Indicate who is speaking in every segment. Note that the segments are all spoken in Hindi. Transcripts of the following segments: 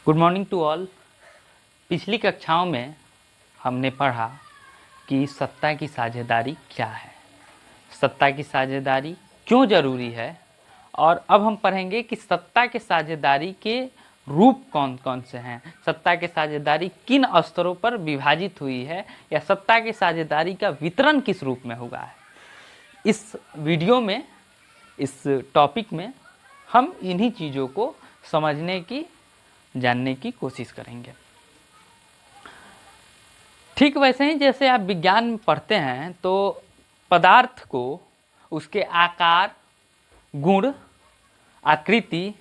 Speaker 1: Good morning to all. पिछली कक्षाओं में हमने पढ़ा कि सत्ता की साझेदारी क्या है, सत्ता की साझेदारी क्यों ज़रूरी है, और अब हम पढ़ेंगे कि सत्ता के साझेदारी के रूप कौन कौन से हैं, सत्ता की साझेदारी किन स्तरों पर विभाजित हुई है, या सत्ता की साझेदारी का वितरण किस रूप में हुआ है। इस वीडियो में, इस टॉपिक में हम इन्हीं चीज़ों को समझने की, जानने की कोशिश करेंगे। ठीक वैसे ही जैसे आप विज्ञान में पढ़ते हैं तो पदार्थ को उसके आकार, गुण, आकृति,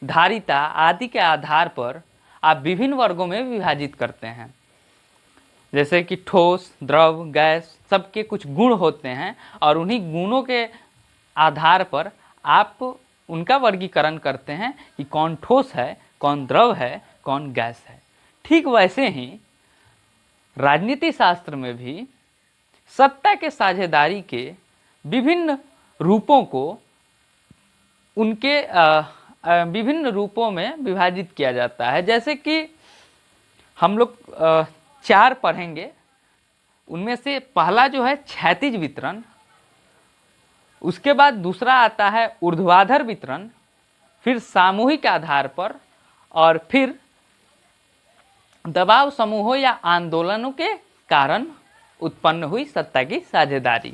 Speaker 1: धारिता आदि के आधार पर आप विभिन्न वर्गों में विभाजित करते हैं। जैसे कि ठोस, द्रव, गैस, सबके कुछ गुण होते हैं और उन्हीं गुणों के आधार पर आप उनका वर्गीकरण करते हैं कि कौन ठोस है, कौन द्रव है, कौन गैस है। ठीक वैसे ही राजनीति शास्त्र में भी सत्ता के साझेदारी के विभिन्न रूपों को उनके विभिन्न रूपों में विभाजित किया जाता है। जैसे कि हम लोग 4 पढ़ेंगे, उनमें से पहला जो है क्षैतिज वितरण, उसके बाद दूसरा आता है ऊर्ध्वाधर वितरण, फिर सामूहिक आधार पर, और फिर दबाव समूहों या आंदोलनों के कारण उत्पन्न हुई सत्ता की साझेदारी।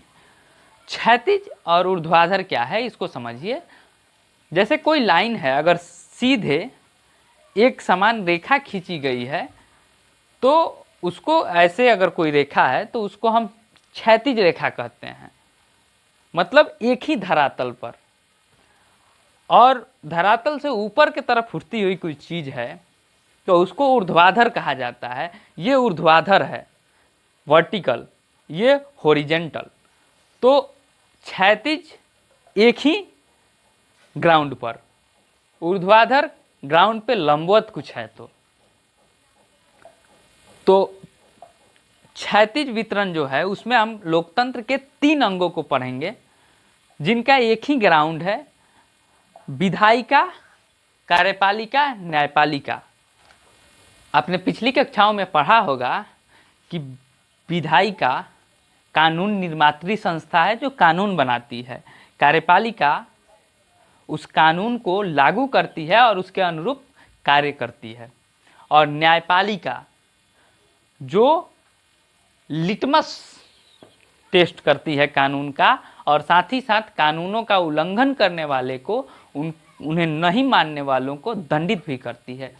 Speaker 1: क्षैतिज और ऊर्ध्वाधर क्या है इसको समझिए। जैसे कोई लाइन है, अगर सीधे एक समान रेखा खींची गई है तो उसको, ऐसे अगर कोई रेखा है तो उसको हम क्षैतिज रेखा कहते हैं, मतलब एक ही धरातल पर। और धरातल से ऊपर की तरफ उठती हुई कोई चीज़ है तो उसको ऊर्ध्वाधर कहा जाता है। ये ऊर्ध्वाधर है, वर्टिकल, ये हॉरिजेंटल। तो क्षैतिज एक ही ग्राउंड पर, ऊर्ध्वाधर ग्राउंड पे लंबवत कुछ है। तो क्षैतिज वितरण जो है उसमें हम लोकतंत्र के 3 अंगों को पढ़ेंगे जिनका एक ही ग्राउंड है: विधायिका, कार्यपालिका, न्यायपालिका। आपने पिछली कक्षाओं में पढ़ा होगा कि विधायिका कानून निर्मात्री संस्था है जो कानून बनाती है, कार्यपालिका उस कानून को लागू करती है और उसके अनुरूप कार्य करती है, और न्यायपालिका जो लिटमस टेस्ट करती है कानून का, और साथ ही साथ कानूनों का उल्लंघन करने वाले को, उन्हें नहीं मानने वालों को दंडित भी करती है।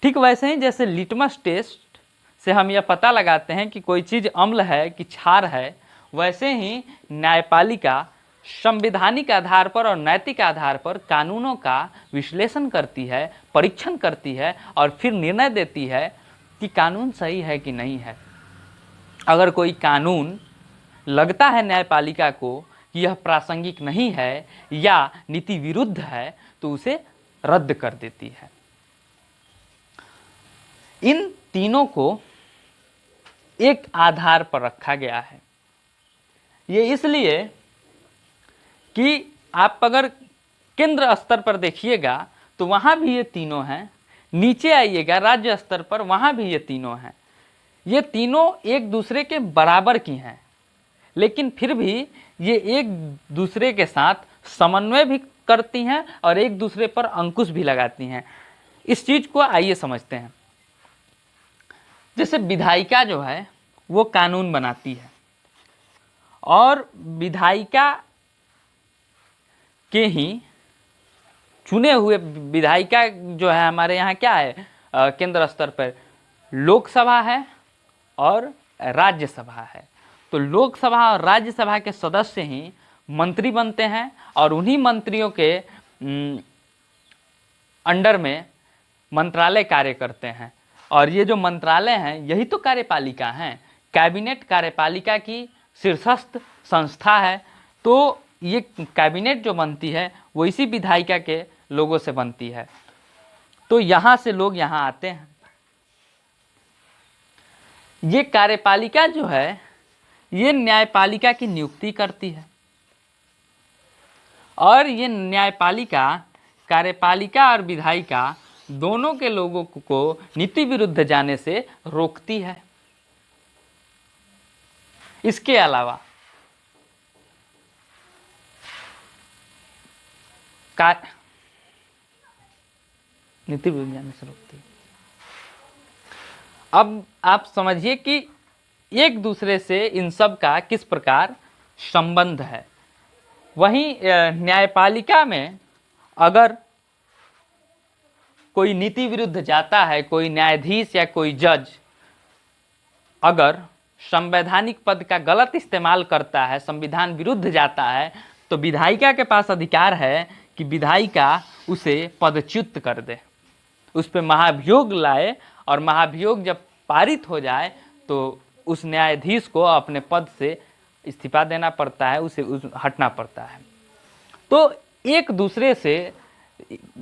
Speaker 1: ठीक वैसे ही जैसे लिटमस टेस्ट से हम यह पता लगाते हैं कि कोई चीज़ अम्ल है कि क्षार है, वैसे ही न्यायपालिका संवैधानिक आधार पर और नैतिक आधार पर कानूनों का विश्लेषण करती है, परीक्षण करती है और फिर निर्णय देती है कि कानून सही है कि नहीं है। अगर कोई कानून लगता है न्यायपालिका को कि यह प्रासंगिक नहीं है या नीति विरुद्ध है तो उसे रद्द कर देती है। इन तीनों को एक आधार पर रखा गया है। ये इसलिए कि आप अगर केंद्र स्तर पर देखिएगा तो वहाँ भी ये तीनों हैं, नीचे आइएगा राज्य स्तर पर, वहाँ भी ये तीनों हैं। ये तीनों एक दूसरे के बराबर की हैं, लेकिन फिर भी ये एक दूसरे के साथ समन्वय भी करती हैं और एक दूसरे पर अंकुश भी लगाती हैं। इस चीज़ को आइए समझते हैं। जैसे विधायिका जो है वो कानून बनाती है, और विधायिका के ही चुने हुए, विधायिका जो है हमारे यहाँ क्या है, केंद्र स्तर पर लोकसभा है और राज्यसभा है। तो लोकसभा और राज्यसभा के सदस्य ही मंत्री बनते हैं और उन्हीं मंत्रियों के अंडर में मंत्रालय कार्य करते हैं, और ये जो मंत्रालय हैं यही तो कार्यपालिका हैं। कैबिनेट कार्यपालिका की शीर्षस्थ संस्था है। तो ये कैबिनेट जो बनती है वो इसी विधायिका के लोगों से बनती है। तो यहाँ से लोग यहाँ आते हैं। ये कार्यपालिका जो है ये न्यायपालिका की नियुक्ति करती है, और ये न्यायपालिका, कार्यपालिका और विधायिका दोनों के लोगों को नीति विरुद्ध जाने से रोकती है। इसके अलावा नीति विरुद्ध जाने से रोकती है। अब आप समझिए कि एक दूसरे से इन सब का किस प्रकार संबंध है। वहीं न्यायपालिका में अगर कोई नीति विरुद्ध जाता है, कोई न्यायाधीश या कोई जज अगर संवैधानिक पद का गलत इस्तेमाल करता है, संविधान विरुद्ध जाता है, तो विधायिका के पास अधिकार है कि विधायिका उसे पदच्युत कर दे, उस पर महाभियोग लाए, और महाभियोग जब पारित हो जाए तो उस न्यायाधीश को अपने पद से इस्तीफा देना पड़ता है, उसे हटना पड़ता है। तो एक दूसरे से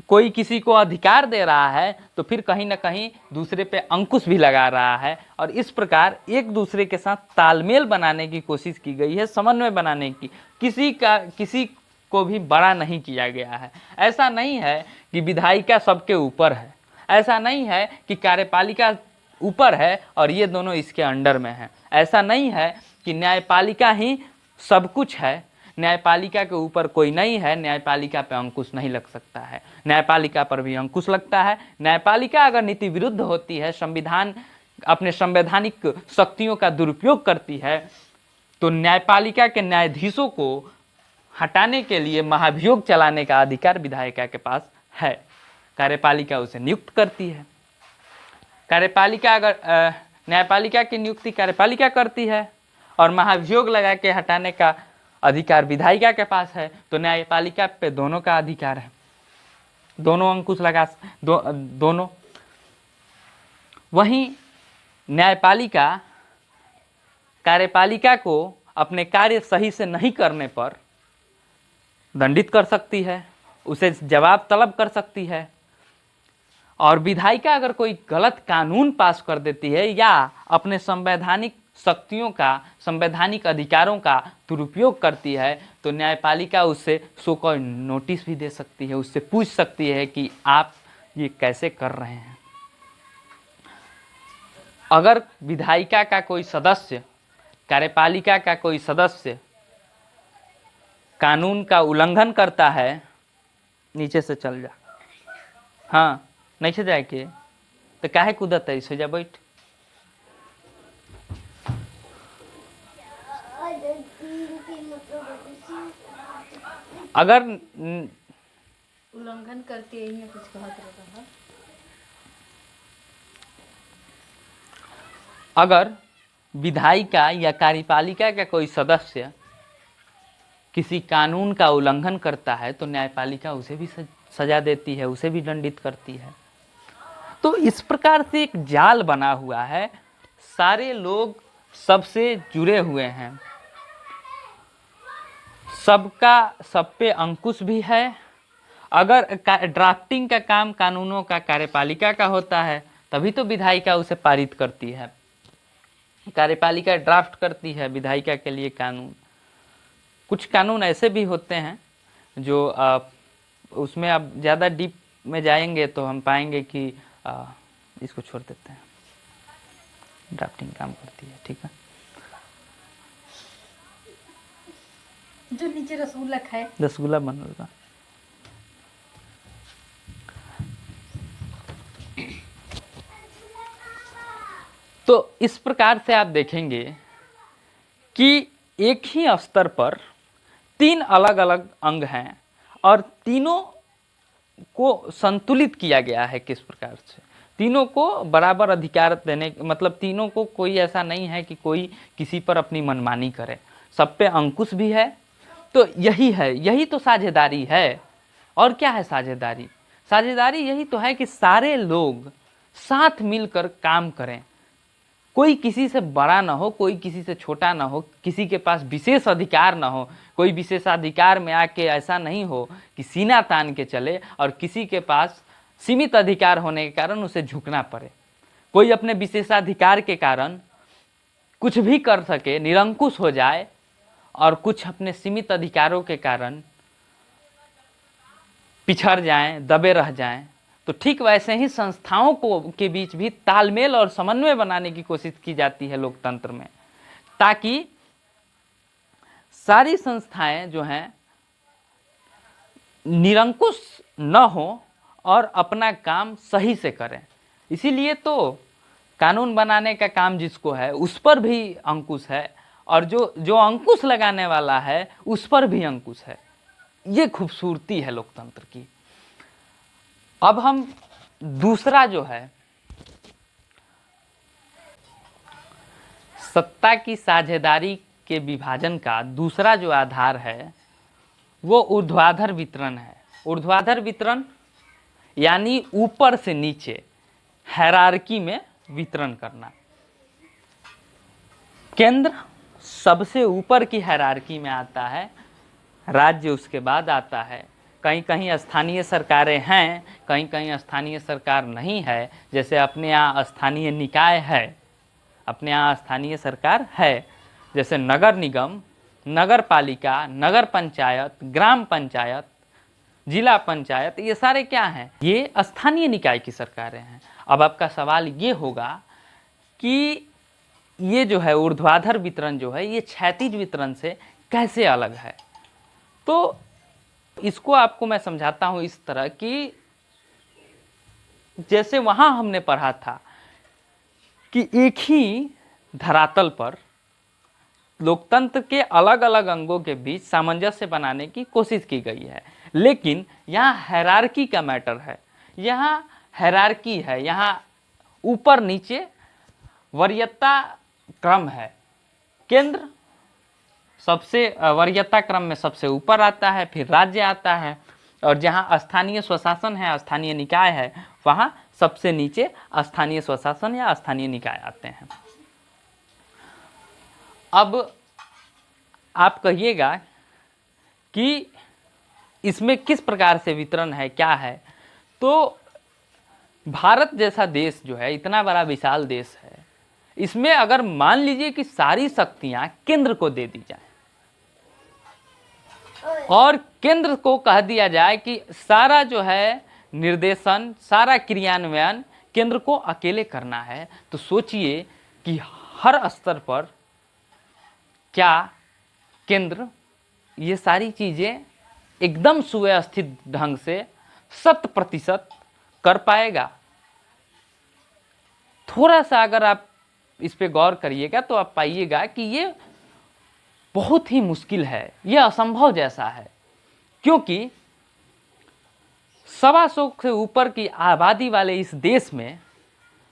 Speaker 1: कोई किसी को अधिकार दे रहा है तो फिर कहीं ना कहीं दूसरे पे अंकुश भी लगा रहा है, और इस प्रकार एक दूसरे के साथ तालमेल बनाने की कोशिश की गई है, समन्वय बनाने की। किसी को भी बड़ा नहीं किया गया है। ऐसा नहीं है कि विधायिका सबके ऊपर है, ऐसा नहीं है कि कार्यपालिका ऊपर है और ये दोनों इसके अंडर में हैं। ऐसा नहीं है कि न्यायपालिका ही सब कुछ है, न्यायपालिका के ऊपर कोई नहीं है, न्यायपालिका पे अंकुश नहीं लग सकता है। न्यायपालिका पर भी अंकुश लगता है। न्यायपालिका अगर नीति विरुद्ध होती है, अपने संवैधानिक शक्तियों का दुरुपयोग करती है, तो न्यायपालिका के न्यायाधीशों को हटाने के लिए महाभियोग चलाने का अधिकार विधायिका के पास है। कार्यपालिका उसे नियुक्त करती है। कार्यपालिका अगर न्यायपालिका की नियुक्ति कार्यपालिका करती है और महाभियोग लगा के हटाने का अधिकार विधायिका के पास है, तो न्यायपालिका पे दोनों का अधिकार है, दोनों अंकुश लगा दोनों। वहीं न्यायपालिका कार्यपालिका को अपने कार्य सही से नहीं करने पर दंडित कर सकती है, उसे जवाब तलब कर सकती है। और विधायिका अगर कोई गलत कानून पास कर देती है या अपने संवैधानिक शक्तियों का, संवैधानिक अधिकारों का दुरुपयोग करती है, तो न्यायपालिका उससे सो कॉज नोटिस भी दे सकती है, उससे पूछ सकती है कि आप ये कैसे कर रहे हैं। अगर विधायिका का कोई सदस्य, कार्यपालिका का कोई सदस्य कानून का उल्लंघन करता है, नीचे से चल जा, हाँ नीचे जाए के तो काहे कूदत है, सो जा बैठ। अगर
Speaker 2: उल्लंघन करते ही कुछ कहत रहता है।
Speaker 1: अगर विधायिका या कार्यपालिका का कोई सदस्य किसी कानून का उल्लंघन करता है तो न्यायपालिका उसे भी सजा देती है, उसे भी दंडित करती है। तो इस प्रकार से एक जाल बना हुआ है, सारे लोग सबसे जुड़े हुए हैं, सबका सब पे अंकुश भी है। अगर ड्राफ्टिंग का काम कानूनों का कार्यपालिका का होता है, तभी तो विधायिका उसे पारित करती है। कार्यपालिका ड्राफ्ट करती है विधायिका के लिए कानून। कुछ कानून ऐसे भी होते हैं जो उसमें अब ज़्यादा डीप में जाएंगे तो हम पाएंगे कि इसको छोड़ देते हैं, ड्राफ्टिंग काम करती है, ठीक है।
Speaker 2: जो नीचे रसगुल्ला खाए,
Speaker 1: रसगुल्ला बन होगा। तो इस प्रकार से आप देखेंगे कि एक ही स्तर पर तीन अलग अलग अंग हैं और तीनों को संतुलित किया गया है। किस प्रकार से तीनों को बराबर अधिकार देने, मतलब तीनों को कोई ऐसा नहीं है कि कोई किसी पर अपनी मनमानी करे, सब पे अंकुश भी है। तो यही है, यही तो साझेदारी है। और क्या है साझेदारी? साझेदारी यही तो है कि सारे लोग साथ मिलकर काम करें, कोई किसी से बड़ा ना हो, कोई किसी से छोटा ना हो, किसी के पास विशेष अधिकार ना हो, कोई विशेषाधिकार में आके ऐसा नहीं हो कि सीना तान के चले और किसी के पास सीमित अधिकार होने के कारण उसे झुकना पड़े। कोई अपने विशेषाधिकार के कारण कुछ भी कर सके, निरंकुश हो जाए, और कुछ अपने सीमित अधिकारों के कारण पिछड़ जाएं, दबे रह जाएं। तो ठीक वैसे ही संस्थाओं को के बीच भी तालमेल और समन्वय बनाने की कोशिश की जाती है लोकतंत्र में, ताकि सारी संस्थाएं जो हैं निरंकुश न हो और अपना काम सही से करें। इसीलिए तो कानून बनाने का काम जिसको है उस पर भी अंकुश है, और जो अंकुश लगाने वाला है उस पर भी अंकुश है। ये खूबसूरती है लोकतंत्र की। अब हम दूसरा जो है सत्ता की साझेदारी के विभाजन का दूसरा जो आधार है वो ऊर्ध्वाधर वितरण है। ऊर्ध्वाधर वितरण यानी ऊपर से नीचे हायरार्की में वितरण करना। केंद्र सबसे ऊपर की हायरार्की में आता है, राज्य उसके बाद आता है। कहीं कहीं स्थानीय सरकारें हैं, कहीं कहीं स्थानीय सरकार नहीं है। जैसे अपने यहाँ स्थानीय निकाय है, अपने यहाँ स्थानीय सरकार है, जैसे नगर निगम, नगर पालिका, नगर पंचायत, ग्राम पंचायत, जिला पंचायत, ये सारे क्या हैं? ये स्थानीय निकाय की सरकारें हैं। अब आपका सवाल ये होगा कि ये जो है ऊर्ध्वाधर वितरण जो है ये क्षैतिज वितरण से कैसे अलग है। तो इसको आपको मैं समझाता हूँ इस तरह कि जैसे वहाँ हमने पढ़ा था कि एक ही धरातल पर लोकतंत्र के अलग अलग अंगों के बीच सामंजस्य बनाने की कोशिश की गई है, लेकिन यहाँ हायरार्की का मैटर है। यहाँ हायरार्की है, यहाँ ऊपर नीचे वरीयता क्रम है। केंद्र सबसे वरीयता क्रम में सबसे ऊपर आता है, फिर राज्य आता है, और जहाँ स्थानीय स्वशासन है, स्थानीय निकाय है, वहाँ सबसे नीचे स्थानीय स्वशासन या स्थानीय निकाय आते हैं। अब आप कहिएगा कि इसमें किस प्रकार से वितरण है, क्या है। तो भारत जैसा देश जो है, इतना बड़ा विशाल देश है, इसमें अगर मान लीजिए कि सारी शक्तियां केंद्र को दे दी जाए और केंद्र को कह दिया जाए कि सारा जो है निर्देशन, सारा क्रियान्वयन केंद्र को अकेले करना है, तो सोचिए कि हर स्तर पर क्या केंद्र ये सारी चीज़ें एकदम सुव्यवस्थित ढंग से 100% कर पाएगा। थोड़ा सा अगर आप इस पे गौर करिएगा तो आप पाइएगा कि ये बहुत ही मुश्किल है, ये असंभव जैसा है, क्योंकि 125 से ऊपर की आबादी वाले इस देश में,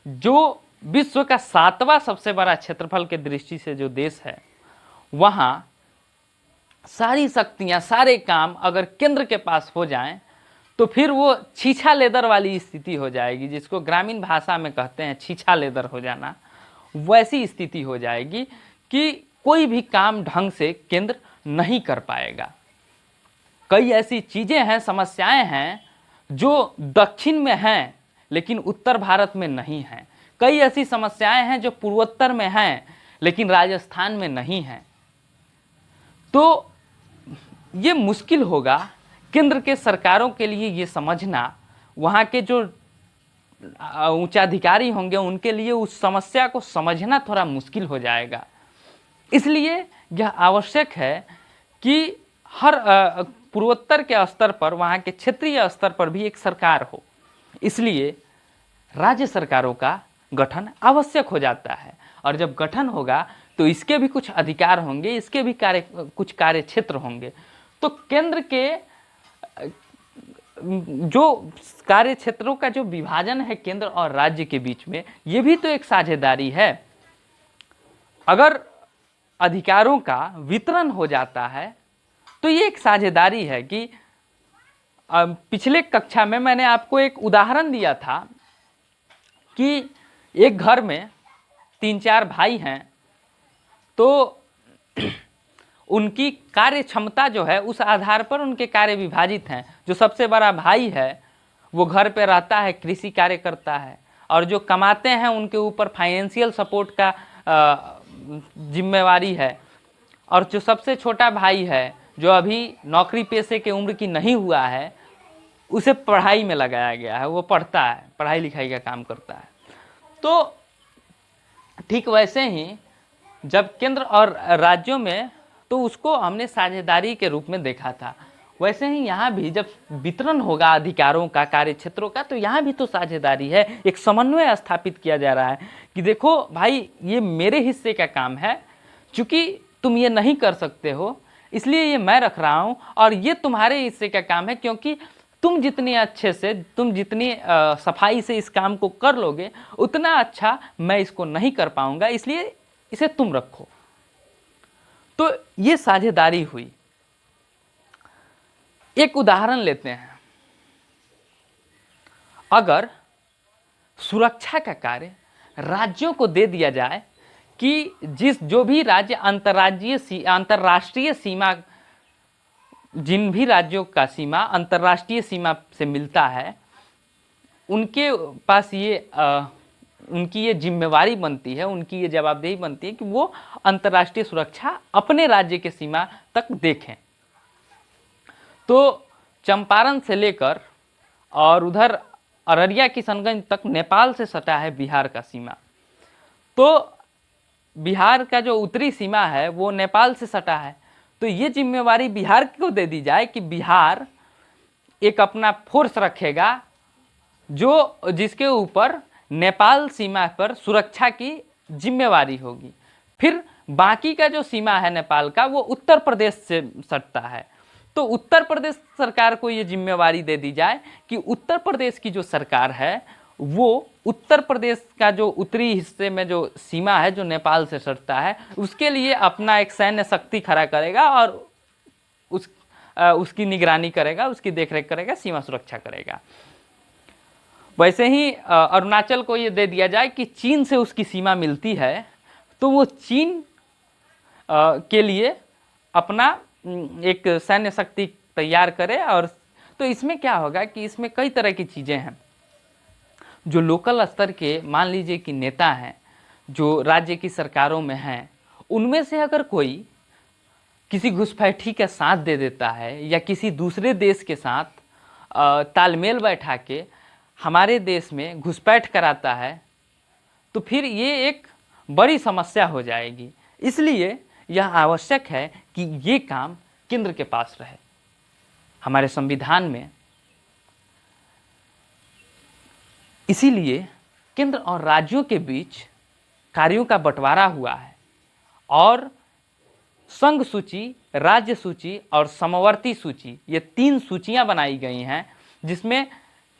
Speaker 1: जो विश्व का 7वां सबसे बड़ा क्षेत्रफल के दृष्टि से जो देश है, वहाँ सारी शक्तियाँ, सारे काम अगर केंद्र के पास हो जाएं तो फिर वो छीछा लेदर वाली स्थिति हो जाएगी, जिसको ग्रामीण भाषा में कहते हैं छीछा लेदर हो जाना। वैसी स्थिति हो जाएगी कि कोई भी काम ढंग से केंद्र नहीं कर पाएगा। कई ऐसी चीज़ें हैं, समस्याएं हैं जो दक्षिण में हैं लेकिन उत्तर भारत में नहीं हैं। कई ऐसी समस्याएं हैं जो पूर्वोत्तर में हैं लेकिन राजस्थान में नहीं हैं। तो ये मुश्किल होगा केंद्र के सरकारों के लिए ये समझना, वहाँ के जो उच्चाधिकारी होंगे उनके लिए उस समस्या को समझना थोड़ा मुश्किल हो जाएगा। इसलिए यह आवश्यक है कि हर पूर्वोत्तर के स्तर पर, वहाँ के क्षेत्रीय स्तर पर भी एक सरकार हो। इसलिए राज्य सरकारों का गठन आवश्यक हो जाता है, और जब गठन होगा तो इसके भी कुछ अधिकार होंगे, इसके भी कुछ कार्य क्षेत्र होंगे। तो केंद्र के जो कार्य क्षेत्रों का जो विभाजन है केंद्र और राज्य के बीच में, ये भी तो एक साझेदारी है। अगर अधिकारों का वितरण हो जाता है तो ये एक साझेदारी है कि पिछले कक्षा में मैंने आपको एक उदाहरण दिया था कि एक घर में 3-4 भाई हैं, तो उनकी कार्य क्षमता जो है उस आधार पर उनके कार्य विभाजित हैं। जो सबसे बड़ा भाई है वो घर पे रहता है, कृषि कार्य करता है, और जो कमाते हैं उनके ऊपर फाइनेंशियल सपोर्ट का जिम्मेवारी है। और जो सबसे छोटा भाई है, जो अभी नौकरी पेशे के उम्र की नहीं हुआ है, उसे पढ़ाई में लगाया गया है, वो पढ़ता है, पढ़ाई लिखाई का काम करता है। तो ठीक वैसे ही जब केंद्र और राज्यों में, तो उसको हमने साझेदारी के रूप में देखा था, वैसे ही यहाँ भी जब वितरण होगा अधिकारों का, कार्य क्षेत्रों का, तो यहाँ भी तो साझेदारी है, एक समन्वय स्थापित किया जा रहा है कि देखो भाई ये मेरे हिस्से का काम है, चूंकि तुम ये नहीं कर सकते हो इसलिए ये मैं रख रहा हूँ, और ये तुम्हारे हिस्से का काम है क्योंकि तुम जितने अच्छे से, तुम जितनी सफाई से इस काम को कर लोगे उतना अच्छा मैं इसको नहीं कर पाऊंगा, इसलिए इसे तुम रखो। तो ये साझेदारी हुई। एक उदाहरण लेते हैं, अगर सुरक्षा का कार्य राज्यों को दे दिया जाए कि जो भी राज्य अंतर्राष्ट्रीय सीमा, जिन भी राज्यों का सीमा अंतर्राष्ट्रीय सीमा से मिलता है, उनके पास ये उनकी ये जिम्मेवारी बनती है, उनकी ये जवाबदेही बनती है कि वो अंतर्राष्ट्रीय सुरक्षा अपने राज्य के सीमा तक देखें। तो चंपारण से लेकर और उधर अररिया किशनगंज तक नेपाल से सटा है बिहार का सीमा। तो बिहार का जो उत्तरी सीमा है वो नेपाल से सटा है। तो ये जिम्मेवारी बिहार को दे दी जाए कि बिहार एक अपना फोर्स रखेगा जिसके ऊपर नेपाल सीमा पर सुरक्षा की जिम्मेवारी होगी। फिर बाकी का जो सीमा है नेपाल का वो उत्तर प्रदेश से सटता है। तो उत्तर प्रदेश सरकार को ये जिम्मेवारी दे दी जाए कि उत्तर प्रदेश की जो सरकार है वो उत्तर प्रदेश का जो उत्तरी हिस्से में जो सीमा है जो नेपाल से सटता है उसके लिए अपना एक सैन्य शक्ति खड़ा करेगा और उसकी निगरानी करेगा, उसकी देखरेख करेगा, सीमा सुरक्षा करेगा। वैसे ही अरुणाचल को ये दे दिया जाए कि चीन से उसकी सीमा मिलती है, तो वो चीन के लिए अपना एक सैन्य शक्ति तैयार करे। और तो इसमें क्या होगा कि इसमें कई तरह की चीज़ें हैं। जो लोकल स्तर के मान लीजिए कि नेता हैं जो राज्य की सरकारों में हैं, उनमें से अगर कोई किसी घुसपैठी का साथ दे देता है या किसी दूसरे देश के साथ तालमेल बैठा के हमारे देश में घुसपैठ कराता है, तो फिर ये एक बड़ी समस्या हो जाएगी। इसलिए यह आवश्यक है कि ये काम केंद्र के पास रहे। हमारे संविधान में इसीलिए केंद्र और राज्यों के बीच कार्यों का बंटवारा हुआ है और संघ सूची, राज्य सूची और समवर्ती सूची, ये 3 सूचियां बनाई गई हैं, जिसमें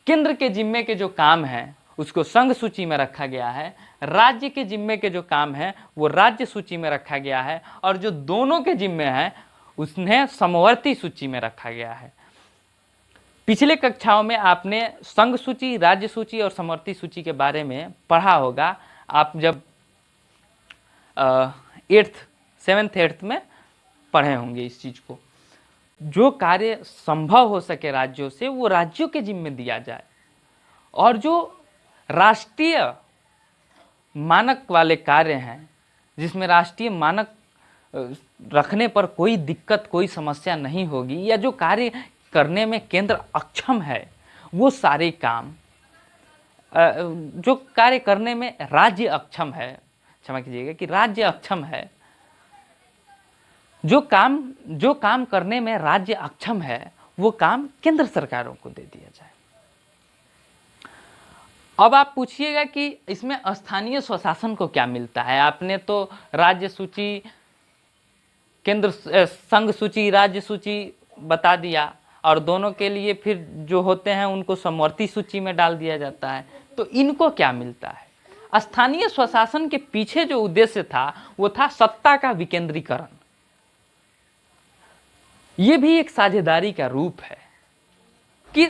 Speaker 1: केंद्र के जिम्मे के जो काम हैं उसको संघ सूची में रखा गया है, राज्य के जिम्मे के जो काम है वो राज्य सूची में रखा गया है, और जो दोनों के जिम्मे हैं उसने समवर्ती सूची में रखा गया है। पिछले कक्षाओं में आपने संघ सूची, राज्य सूची और समवर्ती सूची के बारे में पढ़ा होगा। आप जब 7th 8th में पढ़े होंगे इस चीज़ को। जो कार्य संभव हो सके राज्यों से वो राज्यों के जिम्मे दिया जाए, और जो राष्ट्रीय मानक वाले कार्य हैं जिसमें राष्ट्रीय मानक रखने पर कोई दिक्कत, कोई समस्या नहीं होगी, या जो कार्य करने में केंद्र अक्षम है वो सारे काम, जो कार्य करने में राज्य अक्षम है, क्षमा कीजिएगा कि राज्य अक्षम है, जो काम करने में राज्य अक्षम है वो काम केंद्र सरकारों को दे दिया जाए। अब आप पूछिएगा कि इसमें स्थानीय स्वशासन को क्या मिलता है। आपने तो राज्य सूची, केंद्र संघ सूची, राज्य सूची बता दिया, और दोनों के लिए फिर जो होते हैं उनको समवर्ती सूची में डाल दिया जाता है। तो इनको क्या मिलता है? स्थानीय स्वशासन के पीछे जो उद्देश्य था वो था सत्ता का विकेंद्रीकरण। ये भी एक साझेदारी का रूप है कि,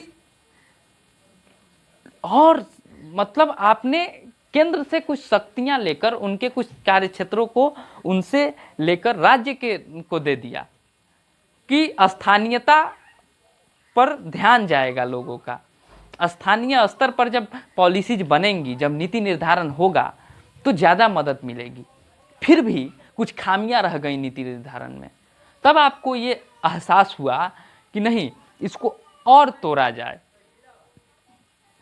Speaker 1: और मतलब आपने केंद्र से कुछ शक्तियां लेकर, उनके कुछ कार्य क्षेत्रों को उनसे लेकर राज्य को दे दिया कि स्थानीयता पर ध्यान जाएगा लोगों का। स्थानीय स्तर पर जब पॉलिसीज बनेंगी, जब नीति निर्धारण होगा तो ज़्यादा मदद मिलेगी। फिर भी कुछ खामियां रह गई नीति निर्धारण में, तब आपको ये एहसास हुआ कि नहीं, इसको और तोड़ा जाए,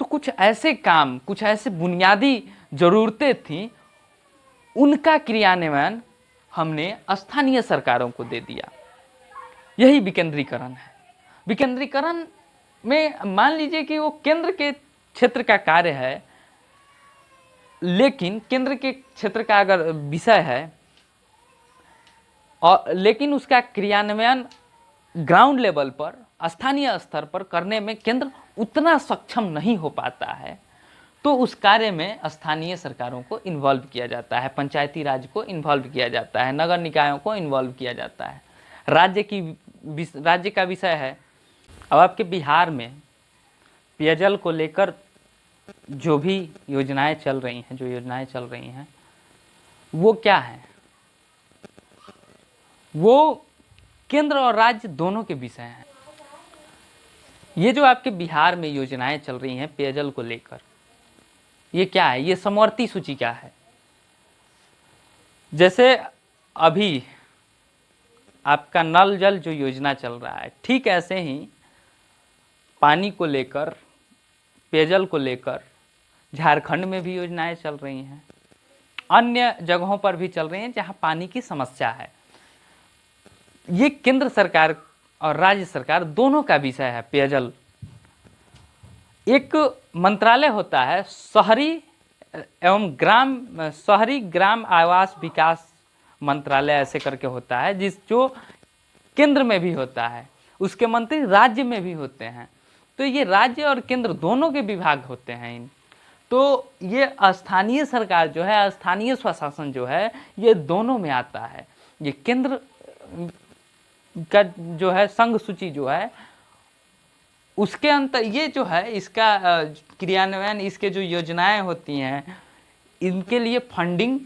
Speaker 1: तो कुछ ऐसे काम, कुछ ऐसे बुनियादी ज़रूरतें थीं, उनका क्रियान्वयन हमने स्थानीय सरकारों को दे दिया। यही विकेंद्रीकरण है। विकेंद्रीकरण में मान लीजिए कि वो केंद्र के क्षेत्र का कार्य है, लेकिन केंद्र के क्षेत्र का अगर विषय है और लेकिन उसका क्रियान्वयन ग्राउंड लेवल पर, स्थानीय स्तर पर करने में केंद्र उतना सक्षम नहीं हो पाता है, तो उस कार्य में स्थानीय सरकारों को इन्वॉल्व किया जाता है, पंचायती राज को इन्वॉल्व किया जाता है, नगर निकायों को इन्वॉल्व किया जाता है। राज्य का विषय है। अब आपके बिहार में पेयजल को लेकर जो भी योजनाएं चल रही हैं, वो क्या है? वो केंद्र और राज्य दोनों के विषय हैं। ये जो आपके बिहार में योजनाएं चल रही हैं पेयजल को लेकर, ये क्या है? ये समवर्ती सूची क्या है? जैसे अभी आपका नल जल जो योजना चल रहा है, ठीक ऐसे ही पानी को लेकर, पेयजल को लेकर झारखंड में भी योजनाएं चल रही हैं, अन्य जगहों पर भी चल रही हैं जहां पानी की समस्या है। ये केंद्र सरकार और राज्य सरकार दोनों का विषय है पेयजल। एक मंत्रालय होता है शहरी ग्राम आवास विकास मंत्रालय, ऐसे करके होता है, जो केंद्र में भी होता है, उसके मंत्री राज्य में भी होते हैं। तो ये राज्य और केंद्र दोनों के विभाग होते हैं। तो ये स्थानीय सरकार जो है, स्थानीय स्वशासन जो है, ये दोनों में आता है। ये केंद्र का जो है संघ सूची जो है, उसके अंतर ये जो है, इसका क्रियान्वयन, इसके जो योजनाएं होती हैं, इनके लिए फंडिंग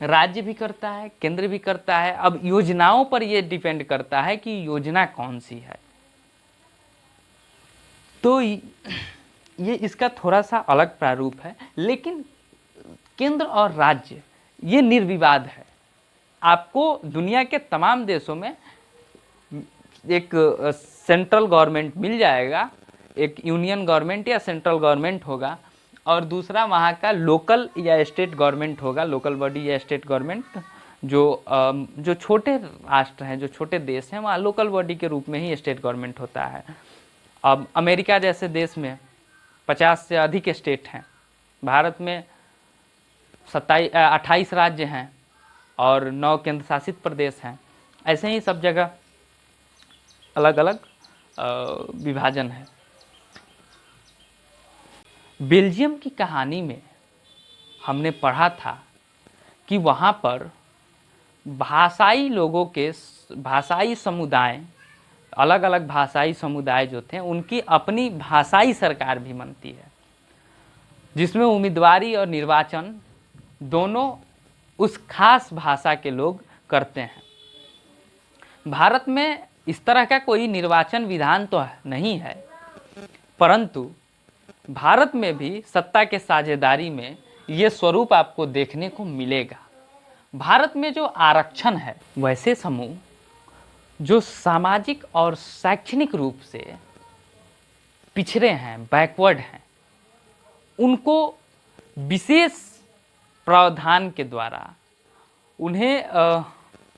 Speaker 1: राज्य भी करता है, केंद्र भी करता है। अब योजनाओं पर ये डिपेंड करता है कि योजना कौन सी है। तो ये इसका थोड़ा सा अलग प्रारूप है, लेकिन केंद्र और राज्य ये निर्विवाद है। आपको दुनिया के तमाम देशों में एक सेंट्रल गवर्नमेंट मिल जाएगा, एक यूनियन गवर्नमेंट या सेंट्रल गवर्नमेंट होगा, और दूसरा वहाँ का लोकल या स्टेट गवर्नमेंट होगा, लोकल बॉडी या स्टेट गवर्नमेंट। जो छोटे राष्ट्र हैं, जो छोटे देश हैं, वहाँ लोकल बॉडी के रूप में ही स्टेट गवर्नमेंट होता है। अब अमेरिका जैसे देश में 50 से अधिक स्टेट हैं, भारत में 28 राज्य हैं और 9 केंद्र शासित प्रदेश हैं। ऐसे ही सब जगह अलग अलग विभाजन है। बेल्जियम की कहानी में हमने पढ़ा था कि वहाँ पर भाषाई लोगों के भाषाई समुदाय, अलग अलग भाषाई समुदाय जो थे, उनकी अपनी भाषाई सरकार भी बनती है, जिसमें उम्मीदवारी और निर्वाचन दोनों उस खास भाषा के लोग करते हैं। भारत में इस तरह का कोई निर्वाचन विधान तो नहीं है, परंतु भारत में भी सत्ता के साझेदारी में ये स्वरूप आपको देखने को मिलेगा। भारत में जो आरक्षण है, वैसे समूह जो सामाजिक और शैक्षणिक रूप से पिछड़े हैं, बैकवर्ड हैं, उनको विशेष प्रावधान के द्वारा उन्हें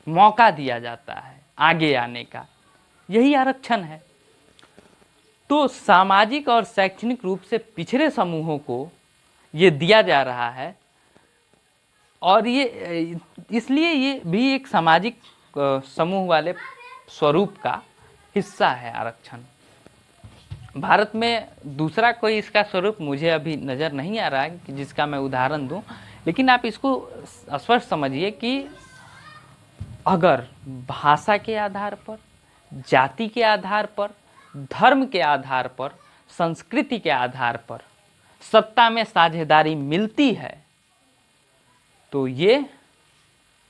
Speaker 1: मौका दिया जाता है आगे आने का। यही आरक्षण है। तो सामाजिक और शैक्षणिक रूप से पिछड़े समूहों को ये दिया जा रहा है, और ये इसलिए ये भी एक सामाजिक समूह वाले स्वरूप का हिस्सा है आरक्षण। भारत में दूसरा कोई इसका स्वरूप मुझे अभी नज़र नहीं आ रहा है कि जिसका मैं उदाहरण दूं, लेकिन आप इसको स्पष्ट समझिए कि अगर भाषा के आधार पर, जाति के आधार पर, धर्म के आधार पर, संस्कृति के आधार पर सत्ता में साझेदारी मिलती है, तो ये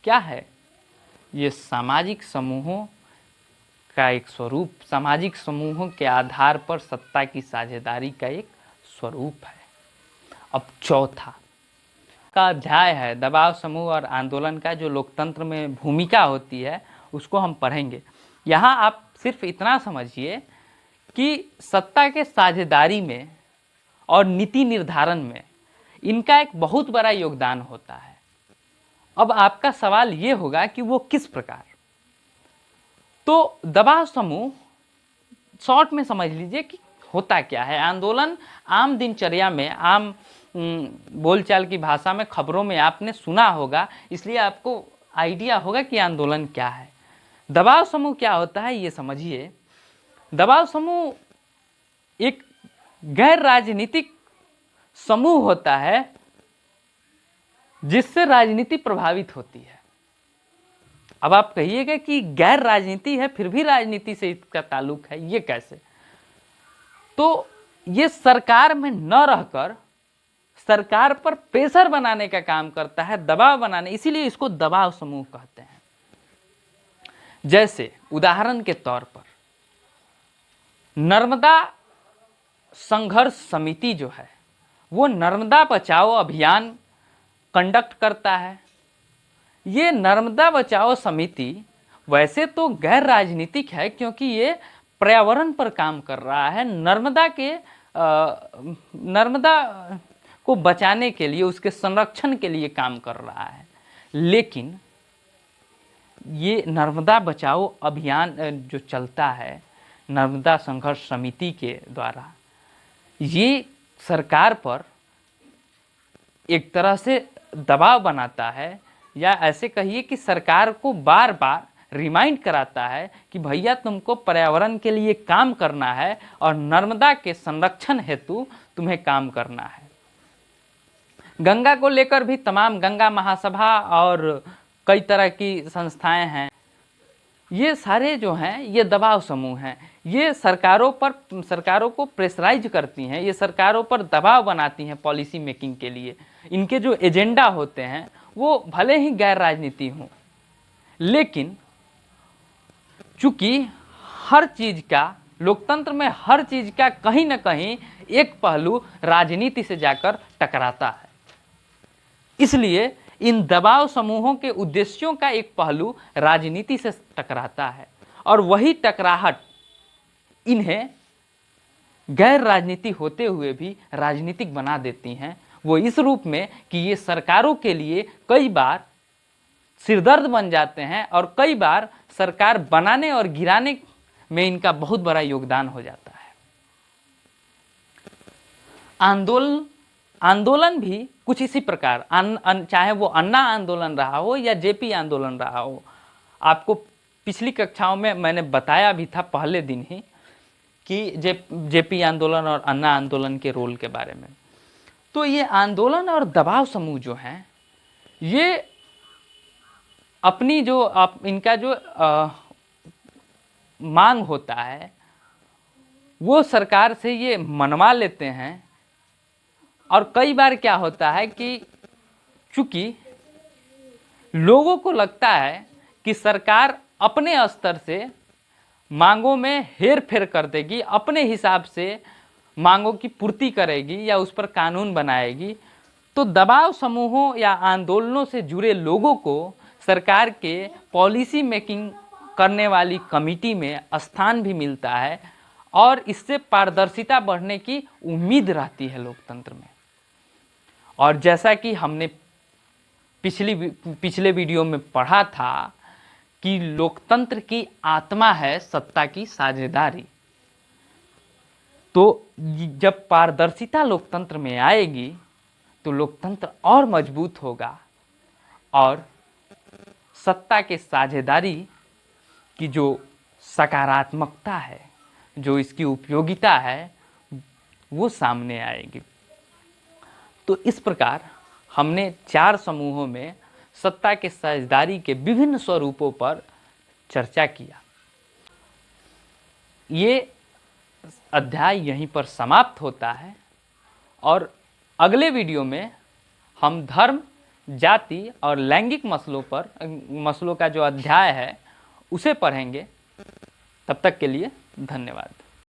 Speaker 1: क्या है? ये सामाजिक समूहों का एक स्वरूप, सामाजिक समूहों के आधार पर सत्ता की साझेदारी का एक स्वरूप है। अब चौथा का अध्याय है दबाव समूह और आंदोलन का जो लोकतंत्र में भूमिका होती है, उसको हम पढ़ेंगे। यहाँ आप सिर्फ इतना समझिए कि सत्ता के साझेदारी में और नीति निर्धारण में इनका एक बहुत बड़ा योगदान होता है। अब आपका सवाल ये होगा कि वो किस प्रकार। तो दबाव समूह शॉर्ट में समझ लीजिए कि होता क्या है। आंदोलन आम दिनचर्या में, आम बोलचाल की भाषा में, खबरों में आपने सुना होगा, इसलिए आपको आइडिया होगा कि आंदोलन क्या है। दबाव समूह क्या होता है ये समझिए। दबाव समूह एक गैर राजनीतिक समूह होता है जिससे राजनीति प्रभावित होती है। अब आप कहिएगा कि गैर राजनीति है फिर भी राजनीति से इसका ताल्लुक है, ये कैसे? तो ये सरकार में न रहकर सरकार पर प्रेशर बनाने का काम करता है, दबाव बनाने, इसीलिए इसको दबाव समूह कहते हैं। जैसे उदाहरण के तौर पर नर्मदा संघर्ष समिति जो है वो नर्मदा बचाओ अभियान कंडक्ट करता है। ये नर्मदा बचाओ समिति वैसे तो गैर राजनीतिक है क्योंकि ये पर्यावरण पर काम कर रहा है, नर्मदा को बचाने के लिए, उसके संरक्षण के लिए काम कर रहा है। लेकिन ये नर्मदा बचाओ अभियान जो चलता है नर्मदा संघर्ष समिति के द्वारा, ये सरकार पर एक तरह से दबाव बनाता है, या ऐसे कहिए कि सरकार को बार बार रिमाइंड कराता है कि भैया तुमको पर्यावरण के लिए काम करना है और नर्मदा के संरक्षण हेतु तुम्हें काम करना है। गंगा को लेकर भी तमाम गंगा महासभा और कई तरह की संस्थाएं हैं। ये सारे जो हैं ये दबाव समूह हैं। ये सरकारों को प्रेशराइज करती हैं, ये सरकारों पर दबाव बनाती हैं पॉलिसी मेकिंग के लिए। इनके जो एजेंडा होते हैं वो भले ही गैर राजनीति हों, लेकिन चूंकि हर चीज़ का, लोकतंत्र में हर चीज़ का कहीं ना कहीं एक पहलू राजनीति से जाकर टकराता है, इसलिए इन दबाव समूहों के उद्देश्यों का एक पहलू राजनीति से टकराता है और वही टकराहट इन्हें गैर राजनीति होते हुए भी राजनीतिक बना देती हैं। वो इस रूप में कि ये सरकारों के लिए कई बार सिरदर्द बन जाते हैं और कई बार सरकार बनाने और गिराने में इनका बहुत बड़ा योगदान हो जाता है। आंदोलन भी कुछ इसी प्रकार, चाहे वो अन्ना आंदोलन रहा हो या जेपी आंदोलन रहा हो। आपको पिछली कक्षाओं में मैंने बताया भी था पहले दिन ही कि जेपी आंदोलन और अन्ना आंदोलन के रोल के बारे में। तो ये आंदोलन और दबाव समूह जो हैं ये अपनी इनका जो मांग होता है वो सरकार से ये मनवा लेते हैं। और कई बार क्या होता है कि चूंकि लोगों को लगता है कि सरकार अपने स्तर से मांगों में हेर फेर कर देगी, अपने हिसाब से मांगों की पूर्ति करेगी या उस पर कानून बनाएगी, तो दबाव समूहों या आंदोलनों से जुड़े लोगों को सरकार के पॉलिसी मेकिंग करने वाली कमेटी में स्थान भी मिलता है और इससे पारदर्शिता बढ़ने की उम्मीद रहती है लोकतंत्र में। और जैसा कि हमने पिछले वीडियो में पढ़ा था कि लोकतंत्र की आत्मा है सत्ता की साझेदारी, तो जब पारदर्शिता लोकतंत्र में आएगी तो लोकतंत्र और मजबूत होगा और सत्ता के साझेदारी की जो सकारात्मकता है, जो इसकी उपयोगिता है, वो सामने आएगी। तो इस प्रकार हमने 4 समूहों में सत्ता के साझेदारी के विभिन्न स्वरूपों पर चर्चा किया। ये अध्याय यहीं पर समाप्त होता है और अगले वीडियो में हम धर्म, जाति और लैंगिक मसलों का जो अध्याय है उसे पढ़ेंगे। तब तक के लिए धन्यवाद।